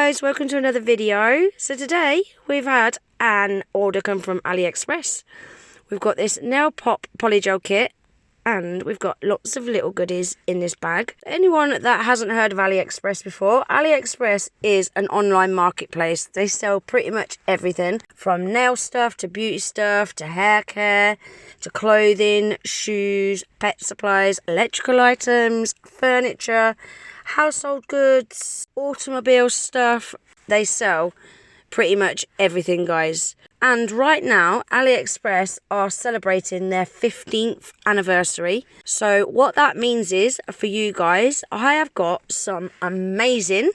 guys, welcome to another video. So today we've had an order come from AliExpress. We've got this nail pop polygel kit and we've got lots of little goodies in this bag. Anyone that hasn't heard of AliExpress before, AliExpress is an online marketplace. They sell pretty much everything from nail stuff to beauty stuff to hair care to clothing, shoes, pet supplies, electrical items, furniture, household goods, automobile stuff. They sell pretty much everything, guys. And right now AliExpress are celebrating their 15th anniversary. So what that means is, for you guys, I have got some amazing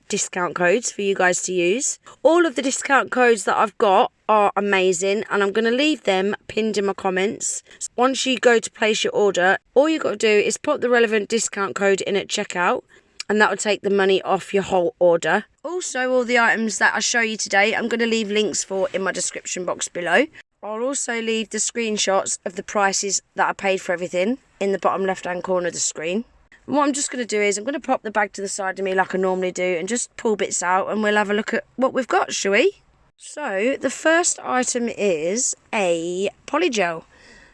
discount codes for you guys to use. All of the discount codes that I've got are amazing and I'm going to leave them pinned in my comments. Once you go to place your order, all you got to do is put the relevant discount code in at checkout and that will take the money off your whole order. Also, all the items that I show you today, I'm going to leave links for in my description box below. I'll also leave the screenshots of the prices that I paid for everything in the bottom left hand corner of the screen. And what I'm just going to do is I'm going to pop the bag to the side of me like I normally do and just pull bits out and we'll have a look at what we've got, shall we? So the first item is a polygel.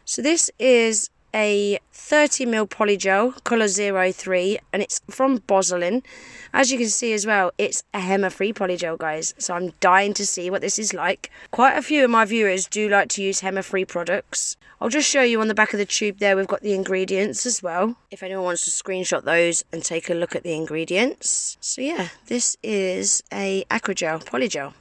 So this is a 30ml polygel, colour 03, and it's from Bozlin. As you can see as well, it's a Hema-free polygel, guys, so I'm dying to see what this is like. Quite a few of my viewers do like to use Hema-free products. I'll just show you on the back of the tube there, we've got the ingredients as well, if anyone wants to screenshot those and take a look at the ingredients. So yeah, this is a acrygel polygel.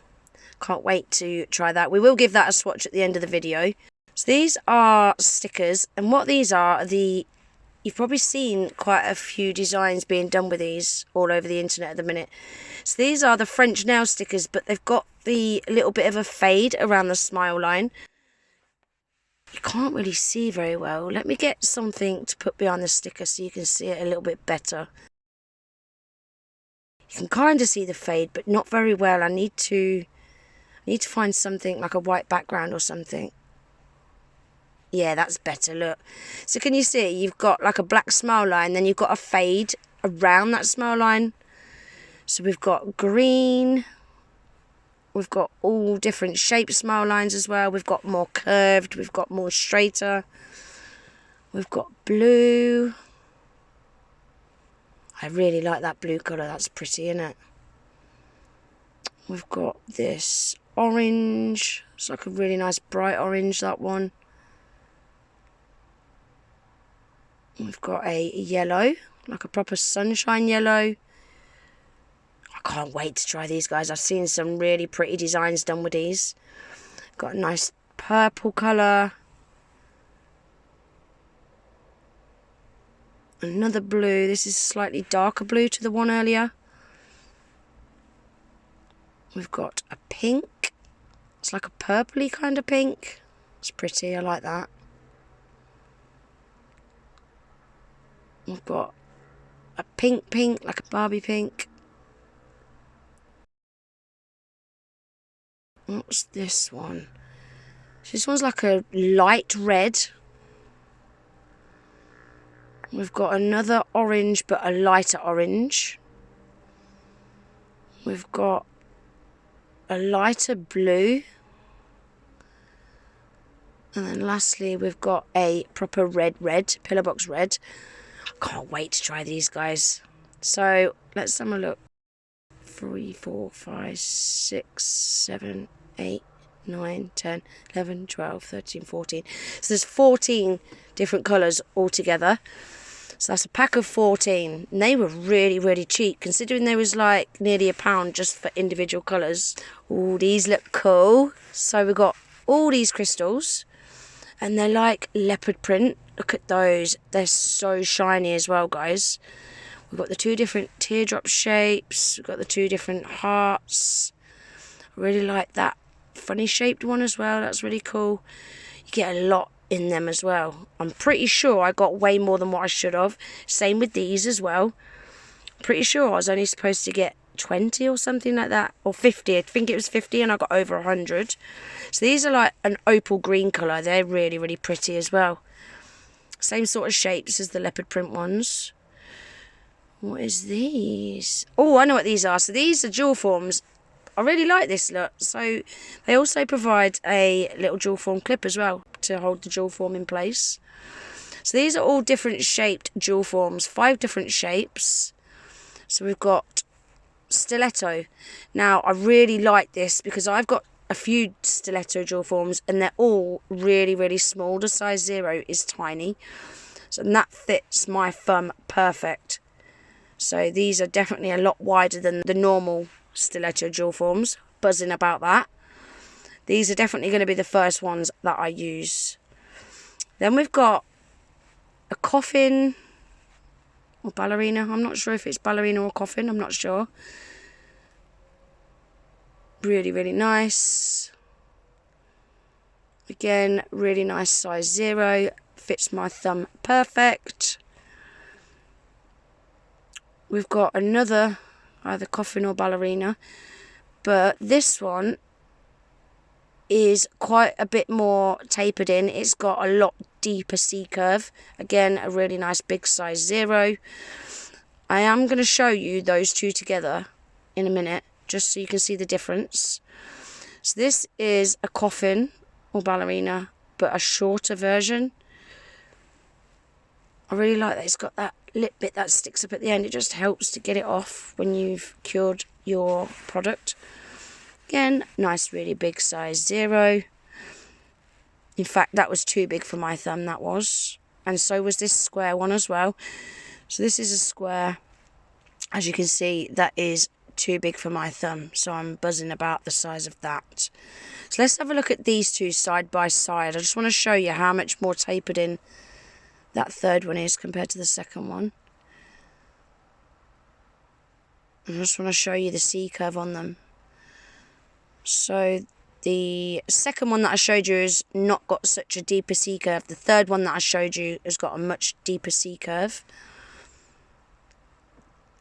Can't wait to try that. We will give that a swatch at the end of the video. So these are stickers, and what these are, you've probably seen quite a few designs being done with these all over the internet at the minute. So these are the French nail stickers, but they've got the little bit of a fade around the smile line. You can't really see very well. Let me get something to put behind the sticker so you can see it a little bit better. You can kind of see the fade, but not very well. I need to find something like a white background or something. Yeah, that's better, look. So can you see, you've got like a black smile line, then you've got a fade around that smile line. So we've got green, we've got all different shaped smile lines as well. We've got more curved, we've got more straighter. We've got blue. I really like that blue colour, that's pretty, isn't it? We've got this orange, it's like a really nice bright orange, that one. We've got a yellow, like a proper sunshine yellow. I can't wait to try these, guys. I've seen some really pretty designs done with these. Got a nice purple colour. Another blue. This is slightly darker blue to the one earlier. We've got a pink. It's like a purpley kind of pink. It's pretty, I like that. We've got a pink, like a Barbie pink. What's this one? This one's like a light red. We've got another orange, but a lighter orange. We've got a lighter blue. And then lastly, we've got a proper red, pillar box red. Can't wait to try these, guys. So let's have a look. 3, 4, 5, 6, 7, 8, 9, 10, 11, 12, 13, 14. So there's 14 different colours altogether. So that's a pack of 14. And they were really, really cheap, considering there was like nearly £1 just for individual colours. Oh, these look cool. So we've got all these crystals. And they're like leopard print. Look at those. They're so shiny as well, guys. We've got the two different teardrop shapes. We've got the two different hearts. I really like that funny shaped one as well. That's really cool. You get a lot in them as well. I'm pretty sure I got way more than what I should have. Same with these as well. Pretty sure I was only supposed to get 20 or something like that, or 50. I think it was 50 and I got over 100. So these are like an opal green colour. They're really, really pretty as well. Same sort of shapes as the leopard print ones. What is these? Oh, I know what these are. So these are jewel forms. I really like this look. So they also provide a little jewel form clip as well to hold the jewel form in place. So these are all different shaped jewel forms, 5 different shapes. So we've got stiletto. Now I really like this because I've got a few stiletto jewel forms and they're all really, really small. The size 0 is tiny. So that fits my thumb perfect. So these are definitely a lot wider than the normal stiletto jewel forms. Buzzing about that. These are definitely going to be the first ones that I use. Then we've got a coffin or ballerina. I'm not sure if it's ballerina or coffin. I'm not sure. Really, really nice. Again, really nice size 0. Fits my thumb perfect. We've got another, either coffin or ballerina, but this one is quite a bit more tapered in. It's got a lot deeper C curve. Again, a really nice big size 0. I am going to show you those two together in a minute, just so you can see the difference. So this is a coffin or ballerina, but a shorter version. I really like that it's got that lip bit that sticks up at the end. It just helps to get it off when you've cured your product. Again, nice really big size 0. In fact, that was too big for my thumb, that was. And so was this square one as well. So this is a square. As you can see, that is too big for my thumb. So I'm buzzing about the size of that. So let's have a look at these two side by side. I just want to show you how much more tapered in that third one is compared to the second one. I just want to show you the C curve on them. So the second one that I showed you has not got such a deeper C curve. The third one that I showed you has got a much deeper C curve.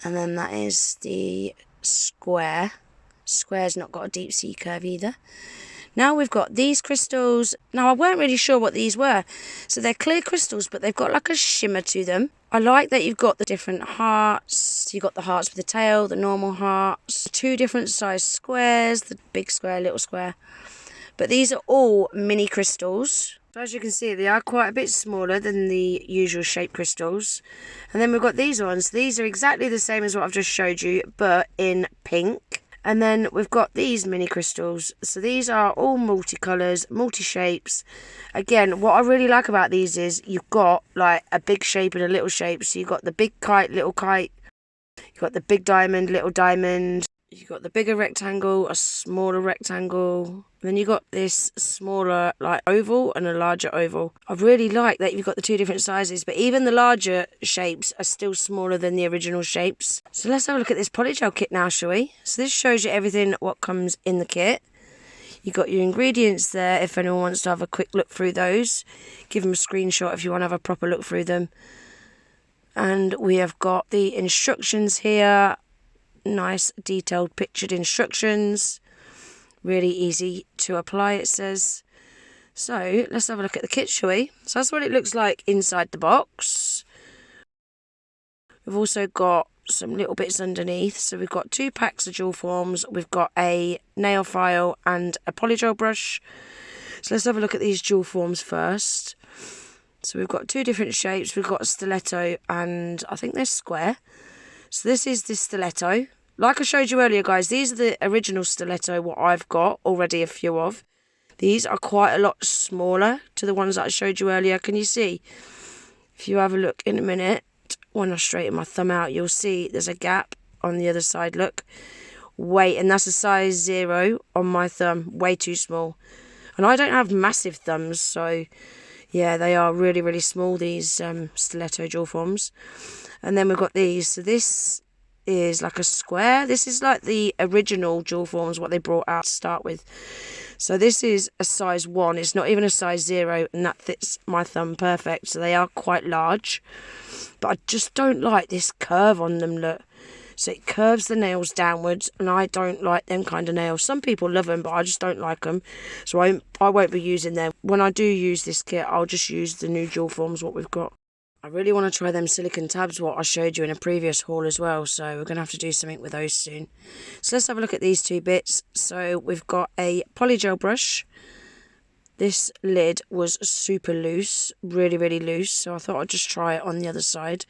And then that is the square. Square's not got a deep C curve either. Now we've got these crystals. Now I weren't really sure what these were. So they're clear crystals, but they've got like a shimmer to them. I like that you've got the different hearts. You've got the hearts with the tail, the normal hearts. 2 different size squares, the big square, little square. But these are all mini crystals. So as you can see, they are quite a bit smaller than the usual shape crystals. And then we've got these ones. These are exactly the same as what I've just showed you, but in pink. And then we've got these mini crystals. So these are all multicolours, multi-shapes. Again, what I really like about these is you've got like a big shape and a little shape. So you've got the big kite, little kite. You've got the big diamond, little diamond. You've got the bigger rectangle, a smaller rectangle. And then you've got this smaller like oval and a larger oval. I really like that you've got the 2 different sizes, but even the larger shapes are still smaller than the original shapes. So let's have a look at this polygel kit now, shall we? So this shows you everything what comes in the kit. You've got your ingredients there if anyone wants to have a quick look through those. Give them a screenshot if you want to have a proper look through them. And we have got the instructions here. Nice detailed pictured instructions. Really easy to apply, it says. So let's have a look at the kit, shall we? So that's what it looks like inside the box. We've also got some little bits underneath. So we've got 2 packs of jewel forms. We've got a nail file and a polygel brush. So let's have a look at these jewel forms first. So we've got 2 different shapes. We've got a stiletto and I think they're square. So this is the stiletto. Like I showed you earlier, guys, these are the original stiletto, what I've got already a few of. These are quite a lot smaller to the ones that I showed you earlier. Can you see? If you have a look in a minute, when I straighten my thumb out, you'll see there's a gap on the other side, look. And that's a size 0 on my thumb, way too small. And I don't have massive thumbs, so yeah, they are really, really small, these stiletto jewel forms. And then we've got these. So this is like a square. This is like the original jewel forms, what they brought out to start with. So this is a size 1. It's not even a size 0, and that fits my thumb perfect. So they are quite large. But I just don't like this curve on them, look. So it curves the nails downwards, and I don't like them kind of nails. Some people love them, but I just don't like them. So I won't be using them. When I do use this kit, I'll just use the new jewel forms, what we've got. I really want to try them silicone tabs, what I showed you in a previous haul as well. So we're going to have to do something with those soon. So let's have a look at these two bits. So we've got a Polygel brush. This lid was super loose, really, really loose. So I thought I'd just try it on the other side.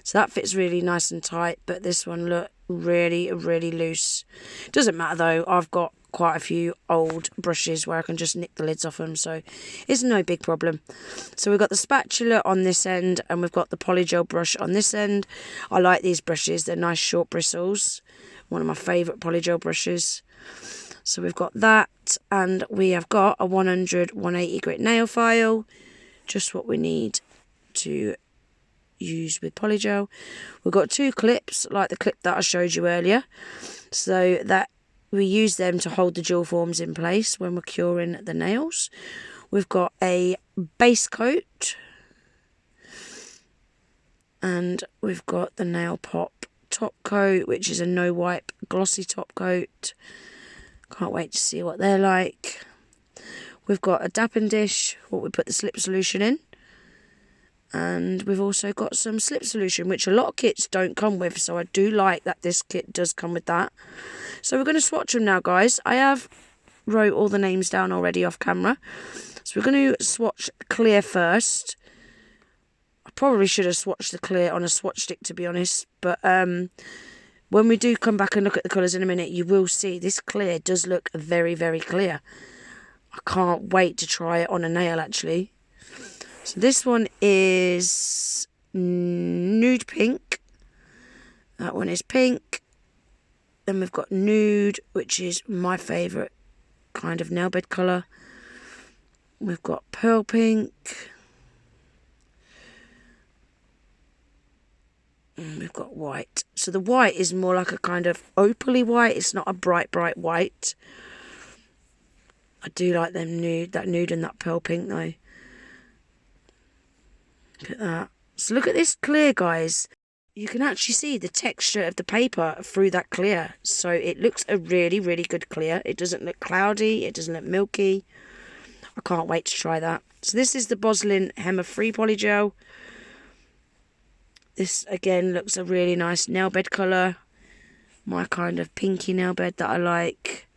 So that fits really nice and tight. But this one, look, really, really loose. Doesn't matter though. I've got quite a few old brushes where I can just nick the lids off them, so it's no big problem. So we've got the spatula on this end and we've got the Polygel brush on this end. I like these brushes, they're nice short bristles, one of my favourite Polygel brushes. So we've got that, and we have got a 100/180 grit nail file, just what we need to use with Polygel. We've got two clips like the clip that I showed you earlier, so that we use them to hold the jewel forms in place when we're curing the nails. We've got a base coat, and we've got the Nail Pop top coat, which is a no wipe glossy top coat. Can't wait to see what they're like. We've got a dapping dish, what we put the slip solution in, and we've also got some slip solution, which a lot of kits don't come with, so I do like that this kit does come with that. So we're going to swatch them now, guys. I have wrote all the names down already off camera. So we're going to swatch clear first. I probably should have swatched the clear on a swatch stick, to be honest. But when we do come back and look at the colours in a minute, you will see this clear does look very, very clear. I can't wait to try it on a nail, actually. So this one is nude pink. That one is pink. Then we've got nude, which is my favourite kind of nail bed colour. We've got pearl pink. And we've got white. So the white is more like a kind of opaly white. It's not a bright, bright white. I do like them nude, that nude and that pearl pink though. Look at that. So look at this clear, guys. You can actually see the texture of the paper through that clear. So it looks a really, really good clear. It doesn't look cloudy. It doesn't look milky. I can't wait to try that. So this is the Bozlin Hema Free Polygel. This, again, looks a really nice nail bed colour. My kind of pinky nail bed that I like.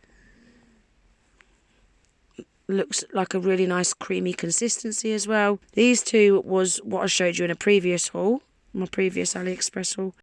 Looks like a really nice creamy consistency as well. These two was what I showed you in a previous haul. My previous AliExpress haul.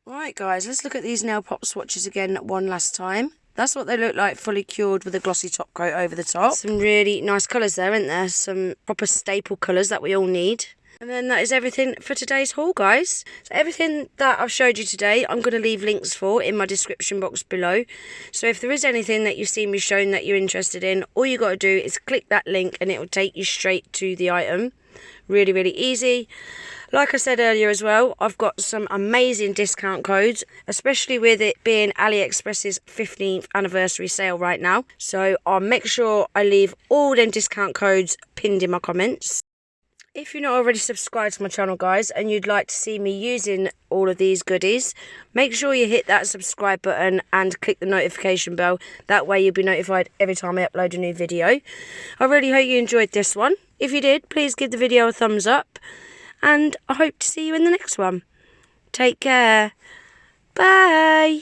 Right, guys, let's look at these nail pop swatches again one last time. That's what they look like fully cured with a glossy top coat over the top. Some really nice colours there, aren't there? Some proper staple colours that we all need. And then that is everything for today's haul, guys. So everything that I've showed you today, I'm going to leave links for in my description box below. So if there is anything that you've seen me shown that you're interested in, all you got to do is click that link and it will take you straight to the item. Really, really easy. Like I said earlier as well, I've got some amazing discount codes, especially with it being AliExpress's 15th anniversary sale right now. So I'll make sure I leave all them discount codes pinned in my comments. If you're not already subscribed to my channel, guys, and you'd like to see me using all of these goodies, make sure you hit that subscribe button and click the notification bell. That way you'll be notified every time I upload a new video. I really hope you enjoyed this one. If you did, please give the video a thumbs up. And I hope to see you in the next one. Take care. Bye.